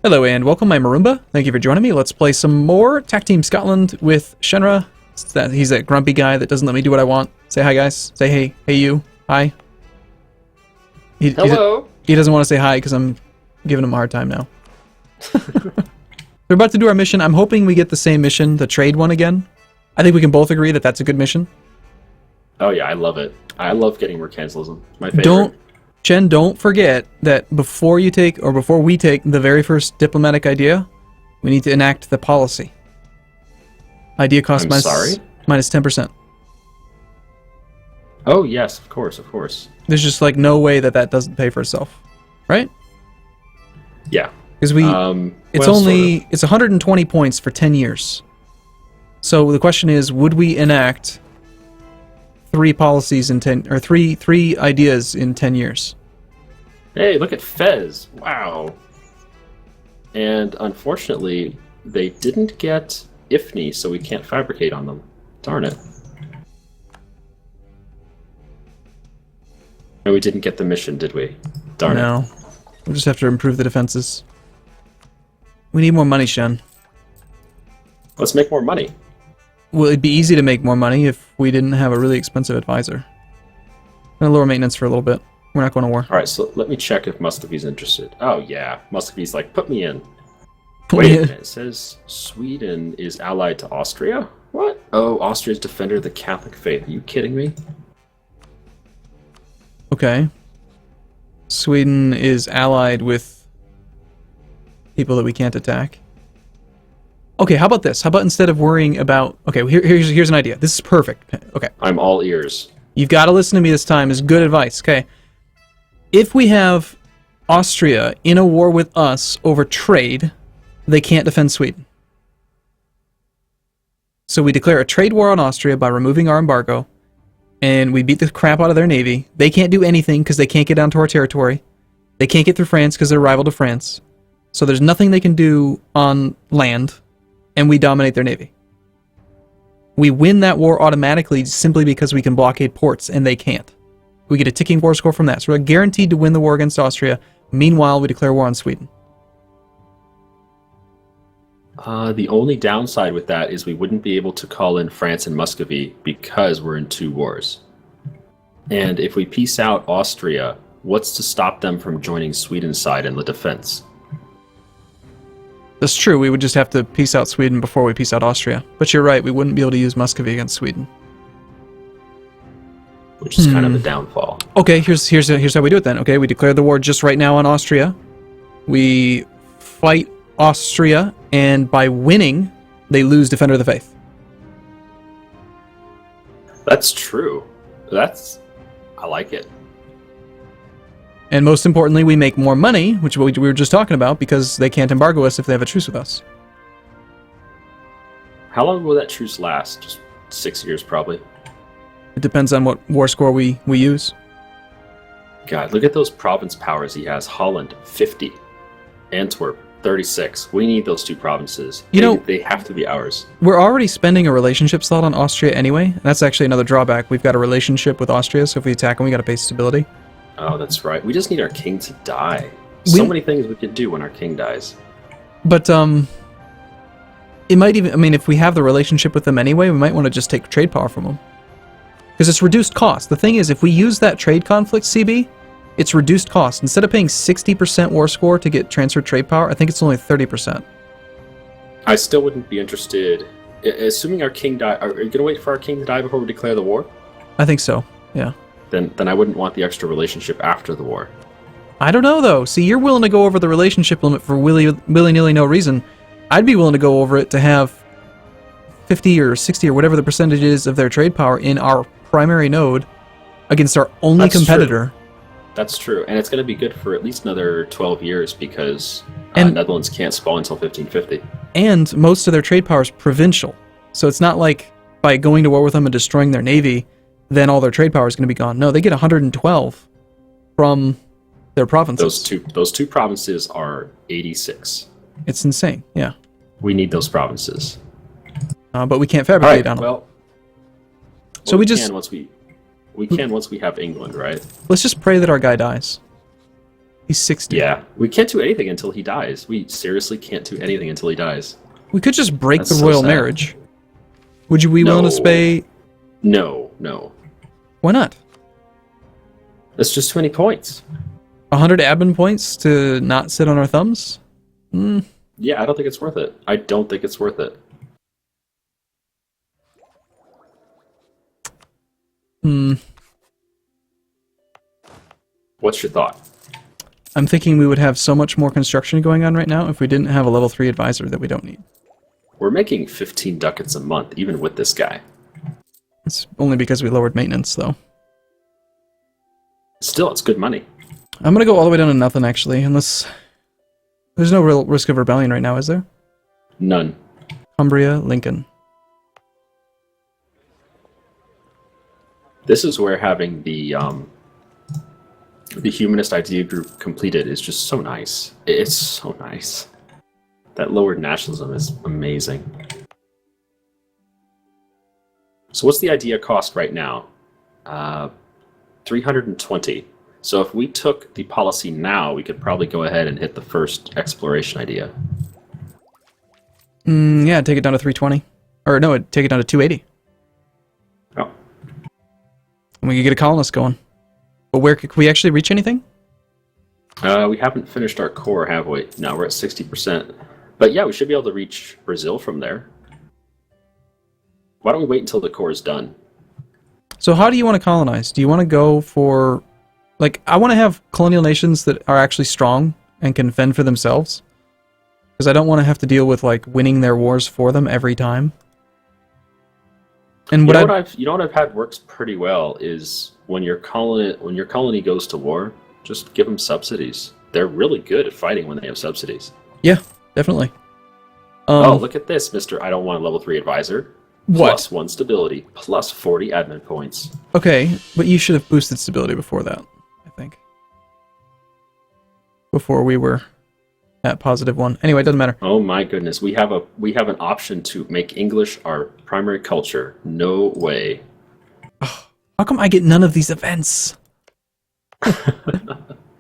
Hello and welcome, I'm Arumba. Thank you for joining me. Let's play some more TACTeam Scotland with Shenra. He's that grumpy guy that doesn't let me do what I want. Say hi, guys. Say hey. Hey, you. Hi. Hello. He doesn't want to say hi because I'm giving him a hard time now. We're about to do our mission. I'm hoping we get the same mission, the trade one again. I think we can both agree that that's a good mission. Oh yeah, I love it. I love getting mercantilism. My favorite. Don't forget that before we take the very first diplomatic idea, we need to enact the policy. Idea cost minus 10%. Oh yes, of course. There's just like no way that doesn't pay for itself, right? Yeah. Because it's 120 points for 10 years. So the question is, would we enact three policies in 10 or three ideas in 10 years? Hey, look at Fez. Wow. And unfortunately, they didn't get IFNI, so we can't fabricate on them. Darn it. And we didn't get the mission, did we? Darn it. No. We'll just have to improve the defenses. We need more money, Shen. Let's make more money. Well, it'd be easy to make more money if we didn't have a really expensive advisor. I'm gonna lower maintenance for a little bit. We're not going to war. Alright, so let me check if Muscovy's interested. Oh yeah, Muscovy's like, put me in. Wait a minute, it says Sweden is allied to Austria? What? Oh, Austria's defender of the Catholic faith. Are you kidding me? Okay. Sweden is allied with people that we can't attack. Okay, how about this? How about instead of worrying about... Okay, here's an idea. This is perfect. Okay. I'm all ears. You've got to listen to me this time. It's good advice, okay? If we have Austria in a war with us over trade, they can't defend Sweden. So we declare a trade war on Austria by removing our embargo, and we beat the crap out of their navy. They can't do anything because they can't get down to our territory. They can't get through France because they're rival to France. So there's nothing they can do on land, and we dominate their navy. We win that war automatically simply because we can blockade ports, and they can't. We get a ticking war score from that. So we're guaranteed to win the war against Austria. Meanwhile, we declare war on Sweden. The only downside with that is we wouldn't be able to call in France and Muscovy because we're in two wars. And if we peace out Austria, what's to stop them from joining Sweden's side in the defense? That's true. We would just have to peace out Sweden before we peace out Austria. But you're right. We wouldn't be able to use Muscovy against Sweden. Which is kind of a downfall. Okay, here's how we do it then. Okay, we declare the war just right now on Austria. We fight Austria, and by winning, they lose Defender of the Faith. That's true. I like it. And most importantly, we make more money, which we were just talking about, because they can't embargo us if they have a truce with us. How long will that truce last? Just 6 years, probably. It depends on what war score we use. God, look at those province powers he has. Holland, 50. Antwerp, 36. We need those two provinces. They have to be ours. We're already spending a relationship slot on Austria anyway. That's actually another drawback. We've got a relationship with Austria, so if we attack them, we got to pay stability. Oh, that's right. We just need our king to die. So many things we could do when our king dies. But, it might even... I mean, if we have the relationship with them anyway, we might want to just take trade power from them. Because it's reduced cost. The thing is, if we use that trade conflict, CB, it's reduced cost. Instead of paying 60% war score to get transferred trade power, I think it's only 30%. I still wouldn't be interested... Assuming our king die... Are you going to wait for our king to die before we declare the war? I think so, yeah. Then I wouldn't want the extra relationship after the war. I don't know, though. See, you're willing to go over the relationship limit for willy-nilly no reason. I'd be willing to go over it to have 50 or 60 or whatever the percentage is of their trade power in our primary node against our only competitor. True. That's true. And it's going to be good for at least another 12 years because Netherlands can't spawn until 1550. And most of their trade power is provincial. So it's not like by going to war with them and destroying their navy, then all their trade power is going to be gone. No, they get 112 from their provinces. Those two provinces are 86. It's insane, yeah. We need those provinces. But we can't fabricate on them. Well, so we can once we have England, right? Let's just pray that our guy dies. He's 60. Yeah, we can't do anything until he dies. We seriously can't do anything until he dies. We could just break That's the so royal sad. marriage. Would you be willing to spay? No. Why not? That's just too many points. 100 admin points to not sit on our thumbs? Yeah, I don't think it's worth it. I don't think it's worth it. What's your thought? I'm thinking we would have so much more construction going on right now if we didn't have a level 3 advisor that we don't need. We're making 15 ducats a month, even with this guy. It's only because we lowered maintenance, though. Still, it's good money. I'm gonna go all the way down to nothing, actually, unless... There's no real risk of rebellion right now, is there? None. Cumbria, Lincoln. This is where having the humanist idea group completed is just so nice. It's so nice. That lowered nationalism is amazing. So what's the idea cost right now? 320. So if we took the policy now, we could probably go ahead and hit the first exploration idea. Yeah, take it down to 320. Or no, take it down to 280. Oh. And we could get a colonist going. But where could we actually reach anything? We haven't finished our core, have we? No, we're at 60%. But yeah, we should be able to reach Brazil from there. Why don't we wait until the core is done? So how do you want to colonize? Do you want to go for... Like, I want to have colonial nations that are actually strong and can fend for themselves. Because I don't want to have to deal with, like, winning their wars for them every time. And you know what I've had works pretty well is when your colony goes to war, just give them subsidies. They're really good at fighting when they have subsidies. Yeah, definitely. Oh, look at this, Mr. I don't want a level 3 advisor. What? +1 stability, plus 40 admin points. Okay, but you should have boosted stability before that, I think. Before we were at +1. Anyway, it doesn't matter. Oh my goodness, we have an option to make English our primary culture. No way. How come I get none of these events?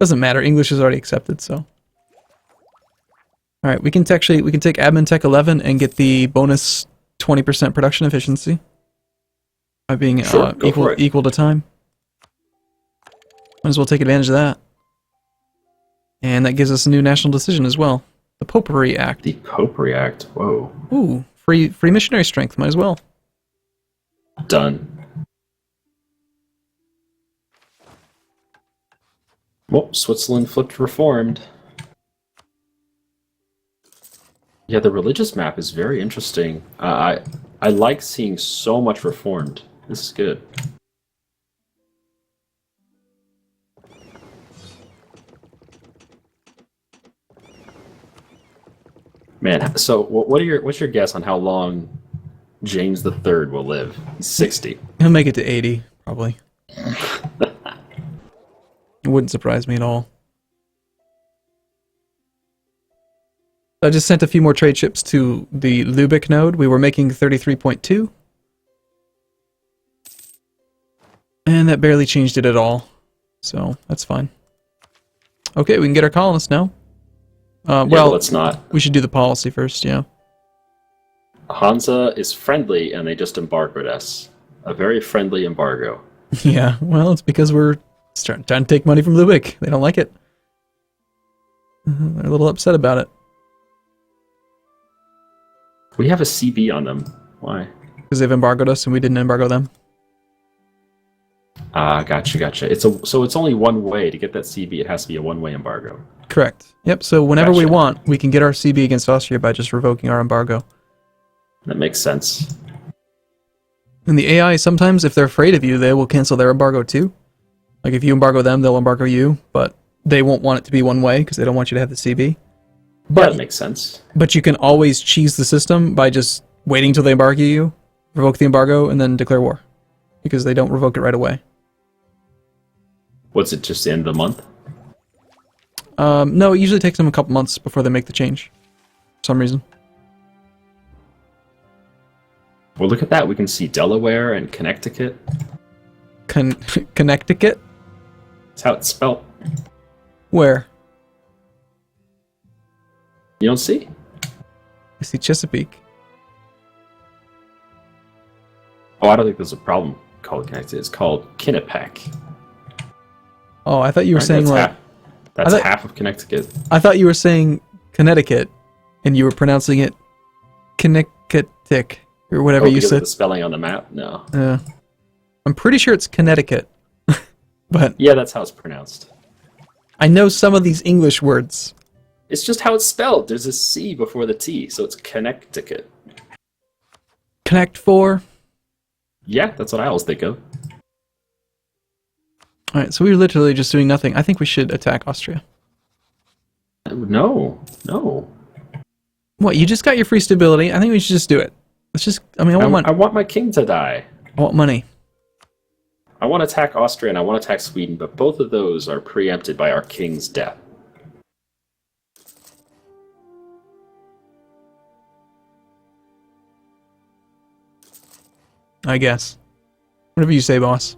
Doesn't matter. English is already accepted, so. All right, we can take admin tech 11 and get the bonus 20% production efficiency by being Sure, equal to time. Might as well take advantage of that. And that gives us a new national decision as well. The Popery Act. The Popery Act. Whoa. Ooh, free missionary strength. Might as well. Done. Well, Switzerland flipped reformed. Yeah, the religious map is very interesting. I like seeing so much reformed. This is good. Man, so what's your guess on how long James III will live? He's 60. He'll make it to 80, probably. It wouldn't surprise me at all. I just sent a few more trade ships to the Lübeck node. We were making 33.2. And that barely changed it at all. So, that's fine. Okay, we can get our colonists now. Well, let's not. We should do the policy first, yeah. Hansa is friendly, and they just embargoed us. A very friendly embargo. Yeah, well, it's because we're trying to take money from Lübeck. They don't like it. They're a little upset about it. We have a CB on them. Why? Because they've embargoed us and we didn't embargo them. Gotcha. So it's only one way to get that CB. It has to be a one-way embargo. Correct. Yep, so whenever we Gotcha. want, we can get our CB against Austria by just revoking our embargo. That makes sense. And the AI, sometimes, if they're afraid of you, they will cancel their embargo too. Like, if you embargo them, they'll embargo you, but they won't want it to be one way because they don't want you to have the CB. That makes sense. But you can always cheese the system by just waiting till they embargo you, revoke the embargo, and then declare war. Because they don't revoke it right away. What's it, just the end of the month? No, it usually takes them a couple months before they make the change. For some reason. Well, look at that. We can see Delaware and Connecticut. Connecticut? That's how it's spelled. Where? You don't see? I see Chesapeake. Oh, I don't think there's a problem called connected. It's called Kinnepec. Oh, I thought you were saying that's half of Connecticut. I thought you were saying Connecticut, and you were pronouncing it Connecticut or whatever you Because said. of the spelling on the map? No. Yeah, I'm pretty sure it's Connecticut, but Yeah, that's how it's pronounced. I know some of these English words. It's just how it's spelled. There's a C before the T, so it's Connecticut. Connect 4. Yeah, that's what I always think of. All right, so we're literally just doing nothing. I think we should attack Austria. No. What? You just got your free stability. I think we should just do it. Let's just. I mean, I want my king to die. I want money. I want to attack Austria and I want to attack Sweden, but both of those are preempted by our king's death. I guess. Whatever you say, boss.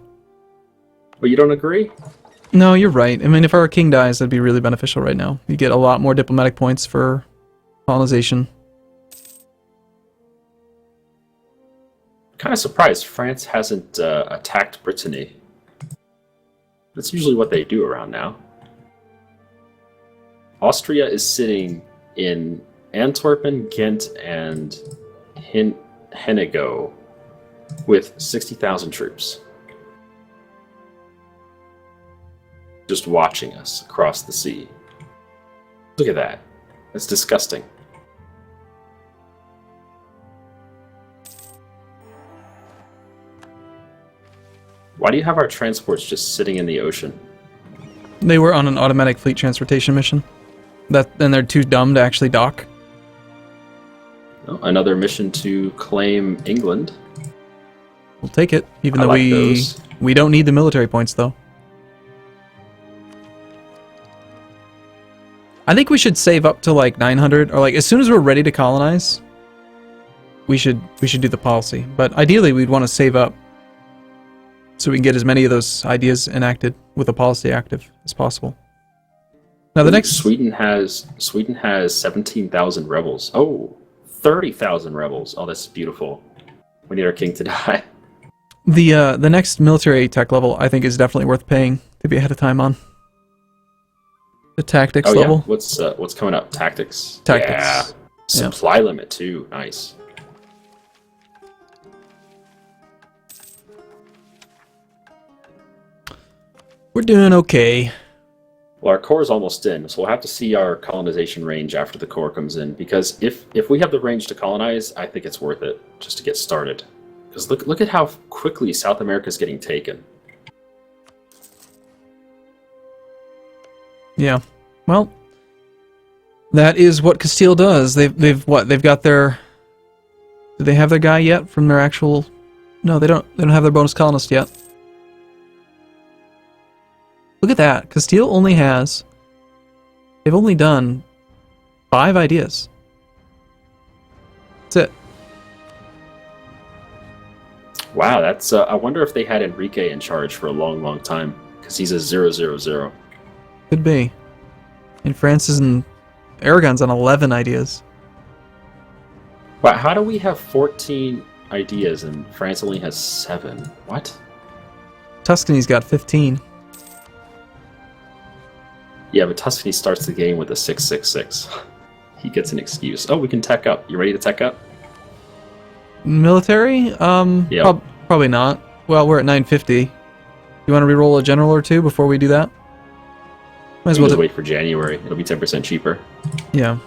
But you don't agree? No, you're right. I mean, if our king dies, that'd be really beneficial right now. You get a lot more diplomatic points for colonization. Kind of surprised France hasn't attacked Brittany. That's usually what they do around now. Austria is sitting in Antwerpen, Ghent, and Hennegau with 60,000 troops. Just watching us across the sea. Look at that. That's disgusting. Why do you have our transports just sitting in the ocean? They were on an automatic fleet transportation mission. Then they're too dumb to actually dock. Oh, another mission to claim England. We'll take it, even I though like those. we don't need the military points though. I think we should save up to like 900, or like as soon as we're ready to colonize, we should do the policy. But ideally, we'd want to save up so we can get as many of those ideas enacted with a policy active as possible. Now the next Sweden has 17,000 rebels. Oh, 30,000 rebels. Oh, that's beautiful. We need our king to die. the next military tech level I think is definitely worth paying to be ahead of time on. The tactics level. Yeah. What's coming up? Tactics. Tactics. Yeah. Supply limit too. Nice. We're doing okay. Well, our core is almost in, so we'll have to see our colonization range after the core comes in. Because if we have the range to colonize, I think it's worth it just to get started. Because look at how quickly South America is getting taken. Yeah. Well, that is what Castile does. They've got their. Do they have their guy yet from their actual? No, they don't. They don't have their bonus colonist yet. Look at that. Castile only has. They've only done 5 ideas. That's it. Wow, that's. I wonder if they had Enrique in charge for a long, long time because he's a 000. Could be. And Francis and Aragon's on 11 ideas. Wow, how do we have 14 ideas and France only has 7? What? Tuscany's got 15. Yeah, but Tuscany starts the game with a 666. He gets an excuse. Oh, we can tech up. You ready to tech up? Military? Yeah. Probably not. Well, we're at 950. You want to re-roll a general or two before we do that? Might as well Just wait for January. It'll be 10% cheaper. Yeah.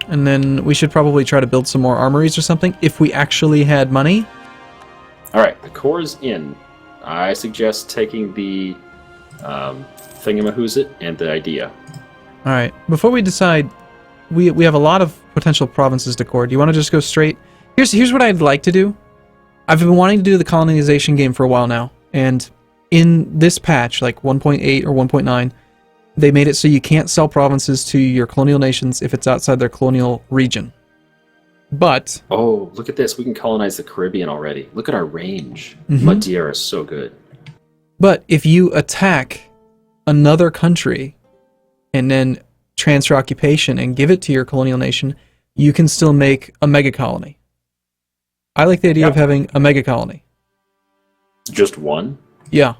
And then we should probably try to build some more armories or something if we actually had money. All right, the core is in. I suggest taking the thingamahoozit and the idea. All right. Before we decide, we have a lot of potential provinces to core. Do you want to just go straight? Here's what I'd like to do. I've been wanting to do the colonization game for a while now, and in this patch, like 1.8 or 1.9, they made it so you can't sell provinces to your colonial nations if it's outside their colonial region. But... Oh, look at this. We can colonize the Caribbean already. Look at our range. Mhm. Madeira is so good. But if you attack another country and then transfer occupation and give it to your colonial nation, you can still make a mega colony. I like the idea of having a mega colony. Just one? Yeah.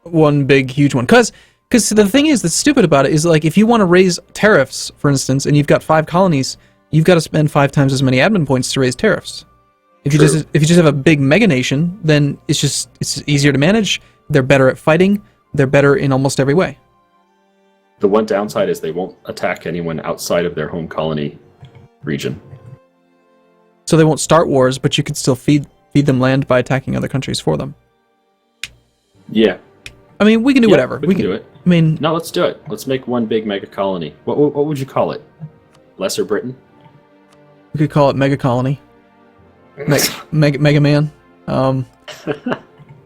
One big, huge one. Because the thing is that's stupid about it is, like, if you want to raise tariffs, for instance, and you've got 5 colonies, you've got to spend 5 times as many admin points to raise tariffs. If you just have a big mega nation, then it's easier to manage. They're better at fighting. They're better in almost every way. The one downside is they won't attack anyone outside of their home colony region. So they won't start wars, but you could still feed them land by attacking other countries for them. Yeah. I mean, we can do whatever. We can do it. I mean, no, let's do it. Let's make one big mega colony. What would you call it? Lesser Britain? we could call it mega colony. Mega Man.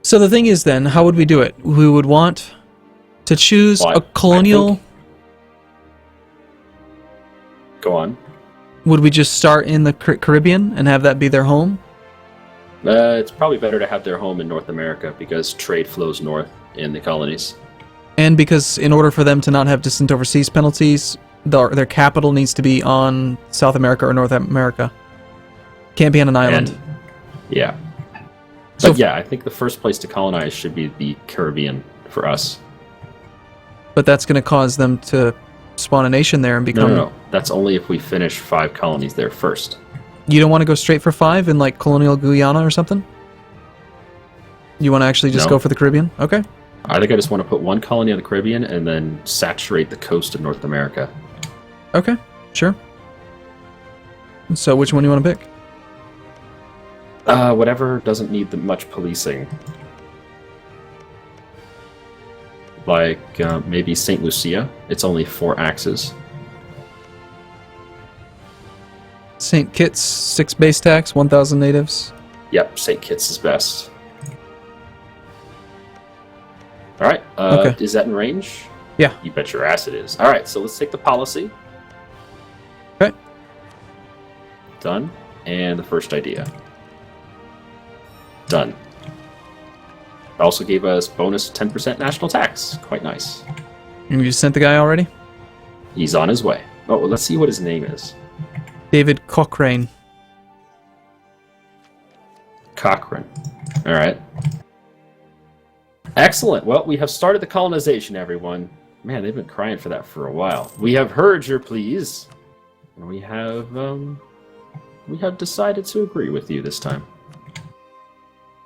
So the thing is then, how would we do it? We would want to choose a colonial... Go on. Would we just start in the Caribbean and have that be their home? It's probably better to have their home in North America because trade flows north in the colonies. And because in order for them to not have distant overseas penalties, their capital needs to be on South America or North America. Can't be on an island. Yeah. So but yeah, I think the first place to colonize should be the Caribbean for us. But that's going to cause them to spawn a nation there and become... No. That's only if we finish 5 colonies there first. You don't want to go straight for 5 in, like, colonial Guyana or something? You want to actually just go for the Caribbean? Okay. I think I just want to put 1 colony on the Caribbean and then saturate the coast of North America. Okay, sure. So which one do you want to pick? Whatever doesn't need much policing. Like, maybe St. Lucia. It's only 4 axes. St. Kitts, 6 base tax, 1,000 natives. Yep, St. Kitts is best. Alright, okay. Is that in range? Yeah. You bet your ass it is. Alright, so let's take the policy. Okay. Done. And the first idea. Done. It also gave us bonus 10% national tax. Quite nice. And you sent the guy already? He's on his way. Oh, well, let's see what his name is. David Cochrane. Cochrane. Alright. Excellent. Well, we have started the colonization, everyone. Man, they've been crying for that for a while. We have heard your pleas. And we have decided to agree with you this time.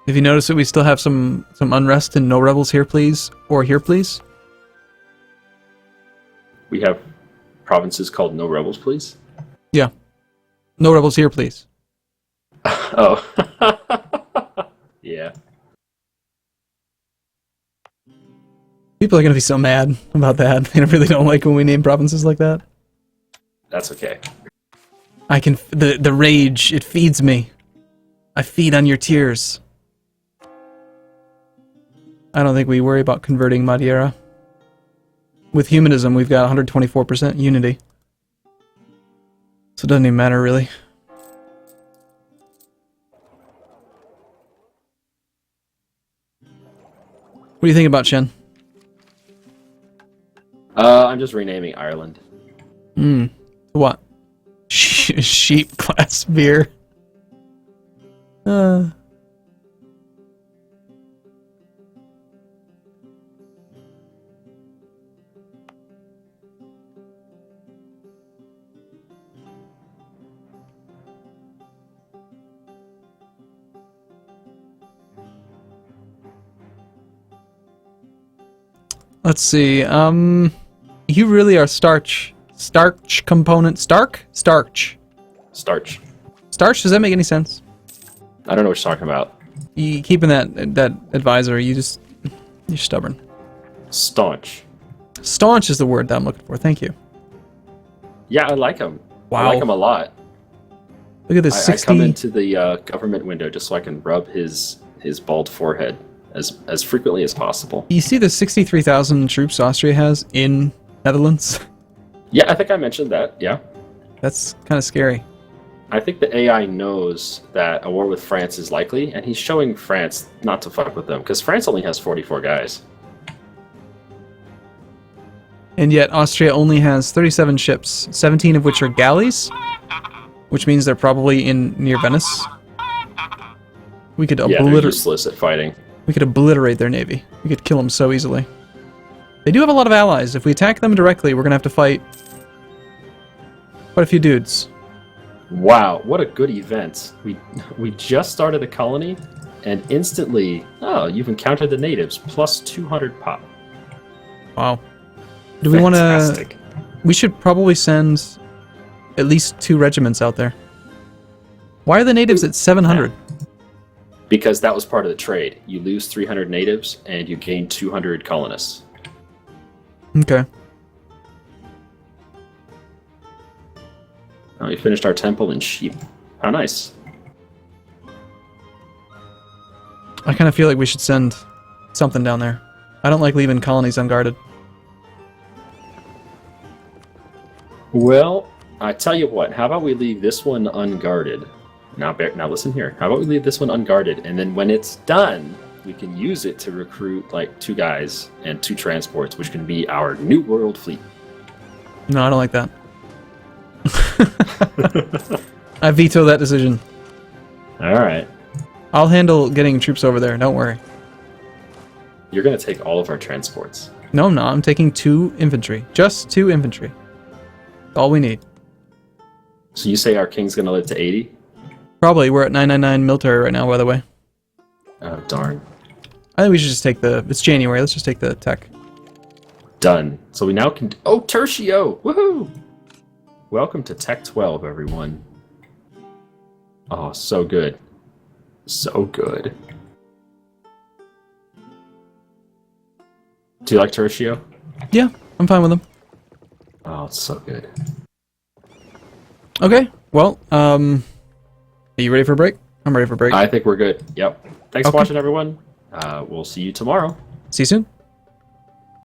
Have you noticed that we still have some unrest and no rebels here, please? Or here, please? We have provinces called No Rebels, please? Yeah. No rebels here, please. Oh. Yeah. People are going to be so mad about that. They really don't like when we name provinces like that. That's okay. I can... The rage, it feeds me. I feed on your tears. I don't think we worry about converting Madeira. With humanism, we've got 124% unity. So it doesn't even matter, really. What do you think about Shen? I'm just renaming Ireland. What? Sheep class beer. Let's see, you really are starch component, starch? Starch. Starch. Starch, does that make any sense? I don't know what you're talking about. You keeping that advisor, you're stubborn. Staunch. Staunch is the word that I'm looking for, thank you. Yeah, I like him. Wow. I like him a lot. Look at this, 60... I come into the government window just so I can rub his bald forehead as frequently as possible. You see the 63,000 troops Austria has in Netherlands? Yeah, I think I mentioned that, yeah. That's kind of scary. I think the AI knows that a war with France is likely, and he's showing France not to fuck with them, because France only has 44 guys. And yet Austria only has 37 ships, 17 of which are galleys, which means they're probably near Venice. We could Yeah, they're useless at fighting. We could obliterate their navy. We could kill them so easily. They do have a lot of allies. If we attack them directly, we're going to have to fight quite a few dudes. Wow, what a good event. We just started a colony, and instantly, oh, you've encountered the natives, plus 200 pop. Wow. Do we want to... We should probably send at least 2 regiments out there. Why are the natives at 700? Because that was part of the trade. You lose 300 natives, and you gain 200 colonists. Okay. Oh, we finished our temple and sheep. How nice. I kind of feel like we should send something down there. I don't like leaving colonies unguarded. Well, I tell you what. How about we leave this one unguarded? Now listen here. How about we leave this one unguarded, and then when it's done, we can use it to recruit like 2 guys and 2 transports, which can be our New World fleet. No, I don't like that. I veto that decision. All right. I'll handle getting troops over there, don't worry. You're going to take all of our transports. No, I'm not. I'm taking 2 infantry. Just 2 infantry. All we need. So you say our king's going to live to 80? Probably. We're at 999 military right now, by the way. Oh, darn. I think we should just take the... It's January. Let's just take the tech. Done. So we now can... Oh, Tertio! Woohoo! Welcome to Tech 12, everyone. Oh, so good. So good. Do you like Tertio? Yeah, I'm fine with them. Oh, it's so good. Okay, well, are you ready for a break? I'm ready for a break. I think we're good. Yep. Thanks for Okay. watching, everyone. We'll see you tomorrow. See you soon.